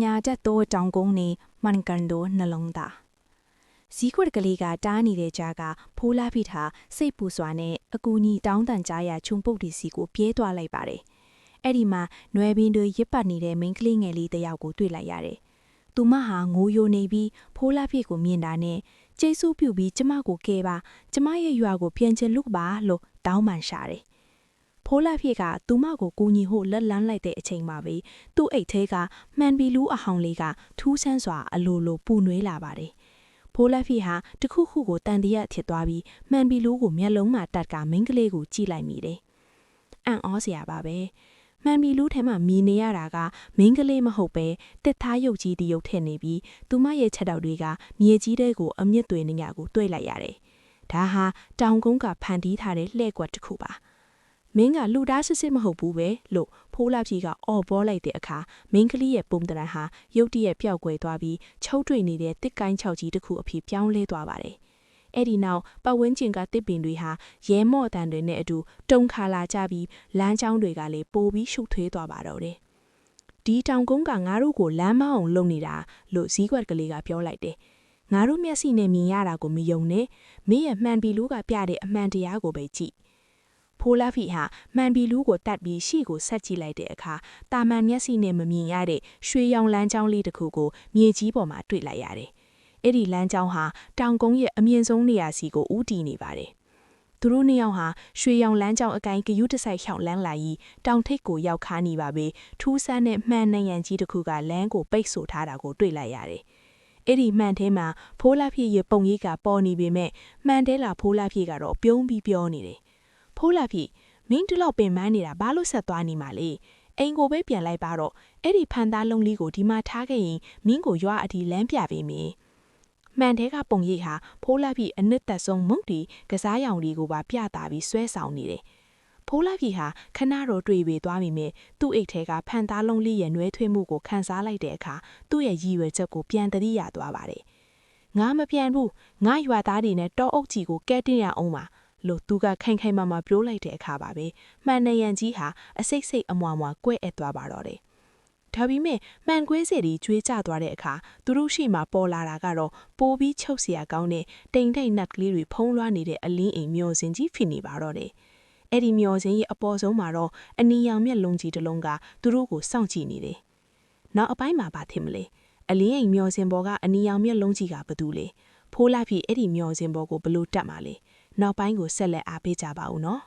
ညာတက်တော့တောင်ကုန်းနေမန်ကန်ဒိုနှလုံးသားဇီးခွက်ကလေးကတားနေတဲ့ကြားကဖိုးလာဖိထားစိတ်ပူစွာနဲ့အကူကြီးတောင်းတန်ကြားရခြုံပုတ်တီစီကိုပြေးသွားလိုက်ပါတယ်အဲ့ဒီမှာနွယ်ပင်တွေရစ်ပတ်နေတဲ့မိန်းကလေးငယ်လေးတစ်ယောက်ကိုတွေ့လိုက်ရတယ်သူမဟာငိုယိုနေပြီးဖိုးလာဖိကိုမြင်တာနဲ့ကျေးဇူးပြုပြီးကျမကိုကဲပါကျမရဲ့ရွာကိုပြန်ချင်လို့ပါလို့တောင်းပန်ရှာတယ်ဖိုးလာဖိကသူမကိုကူညီဖို့လက်လန်းလိုက်တဲ့အချိန်မှာပဲသူ့အိတ်ထဲကမှန်ပီလူးအဟောင်လေးကထူးဆန်းစွာအလိုလိုပူနွေးလာပါတယ်ဖိုးလာဖိဟာတခုခုကိုတန်တရက်ဖြစ်သွားပြီးမှန်ပီလူးကိုမျက်လုံးမှာတတ်ကမိန်းကလေးကိုကြည့်လိုက်မိတယ်အံ့ဩစရာပါပဲမှန်ပီလူးထဲမှာမြင်နေရတာကမိန်းကလေးမဟုတ်ပဲတစ်သားရုပ်ကြီးတရုပ်ထည့်နေပြီးသူမရဲ့ချက်တောက်တွေကမြေကြီးတဲကိုအမြင့်သွေနေရကိုတွေ့လိုက်ရတယ်ဒါဟာတောင်ကုန်းကဖန်တီးထားတဲ့လှဲ့ကွက်တစ်ခုပါမင်းကလူသားစစ်စစ်မဟုတ်ဘူးပဲလို့ဖိုးလာဖြီကအော်ပေါ်လိုက်တဲ့အခါမင်းကလေးရဲ့ပုံတရံဟာရုတ်တရက်ပျောက်ကွယ်သွားပြီးချုပ်တွေ့နေတဲ့တစ်ကိုင်းချောက်ကြီးတစ်ခုအဖြစ်ပြောင်းလဲသွားပါတယ်။အဲ့ဒီနောက်ပတ်ဝန်းကျင်ကတစ်ပင်တွေဟာရဲမော့တန်တွေနဲ့အတူတုံခါလာကြပြီးလမ်းကြောင်းတွေကလည်းပိုပြီးရှုပ်ထွေးသွားပါတော့တယ်။ဒီတောင်ကုန်းကငါတို့ကိုလမ်းမအောင်လုပ်နေတာလို့ဇီးကွက်ကလေးကပြောလိုက်တယ်။ငါတို့မျက်စိနဲ့မြင်ရတာကိုမယုံနဲ့မင်းရဲ့မှန်ပီလူးကပြတဲ့အမှန်တရားကိုပဲကြည့်ဖိုးလာဖိဟာမှန်ပီလူးကိုတတ်ပြီးရှေ့ကိုဆက်ကြည့်လိုက်တဲ့အခါတာမန်မျက်စိနဲ့မမြင်ရတဲ့ရွှေရောင်လမ်းကြောင်းလေးတစ်ခုကိုမြေကြီးပေါ်မှာတွေ့လိုက်ရတယ်။အဲ့ဒီလမ်းကြောင်းဟာတောင်ကုန်းရဲ့အမြင့်ဆုံးနေရာစီကိုဦးတည်နေပါတယ်။သူတို့နှစ်ယောက်ဟာရွှေရောင်လမ်းကြောင်းအကိုင်းကယူးတစိုက်လျှောက်လန်းလာပြီးတောင်ထိပ်ကိုရောက်ခါနေပါပဲထူးဆန်းတဲ့မှန်နံရံကြီးတစ်ခုကလမ်းကိုပိတ်ဆို့ထားတာကိုတွေ့လိုက်ရတယ်။အဲ့ဒီမှန်ထဲမှာဖိုးလာဖိရဲ့ပုံရိပ်ကပေါ်နေပေမဲ့မှန်တဲလာဖိုးလာဖိကတော့ပြုံးပြီးပြောနေတယ်။ဖိုးလာဖိမင်းတို့လောက်ပင်မနေတာဘာလို့ဆက်သွားနေမှာလဲအိမ်ကိုပဲပြန်လိုက်ပါတော့အဲ့ဒီဖန်သားလုံးလေးကိုဒီမှာထားခဲ့ရင်မင်းကိုရွာအတီလမ်းပြပေးမယ်မှန်တဲ့ကပုံရိပ်ဟာဖိုးလာဖိအနစ်သက်ဆုံးမုတ်တီကစားရောင်လေးကိုပါပြတာပြီးဆွဲဆောင်နေတယ်ဖိုးလာဖိဟာခဏတော့တွေ့ပေသွားပြီမဲ့သူ့အိတ်ထဲကဖန်သားလုံးလေးရဲ့နှွဲထွေးမှုကိုခန်းစားလိုက်တဲ့အခါသူ့ရဲ့ရည်ရွယ်ချက်ကိုပြန်တတိရသွားပါတယ်ငါမပြန်ဘူးငါရွာသားတွေနဲ့တောအုပ်ကြီးကိုကဲတင်ရအောင်ပါလို့သူကခိုင်ခိုင်မာမာပြောလိုက်တဲ့အခါပါပဲမှန်နရံကြီးဟာအစိတ်စိတ်အမွာမွာကွဲ့အပ်သွားပါတော့တယ်ဒါပေမဲ့မှန်ကွဲစေတီကျွေးကျသွားတဲ့အခါသူတို့ရှိမှပေါ်လာတာကတော့ပိုပြီးချုပ်เสียကောင်းတဲ့တိမ်ထိတ်နတ်ကလေးတွေဖုံးလွှမ်းနေတဲ့အလင်းအိမ်မျောစင်ကြီးဖြစ်နေပါတော့တယ်အဲ့ဒီမျောစင်ရဲ့အပေါ်ဆုံးမှာတော့အနီရောင်မျက်လုံးကြီးတစ်လုံးကသူတို့ကိုစောင့်ကြည့်နေတယ်နောက်အပိုင်းမှာဘာထင်မလဲအလင်းအိမ်မျောစင်ပေါ်ကအနီရောင်မျက်လုံးကြီးကဘာတူလဲဖိုးလာပြီးအဲ့ဒီမျောစင်ပေါ်ကိုဘလို့တက်မှာလဲနောက်ပိုင်းကိုဆက်လက်အားပေးကြပါဦးနော်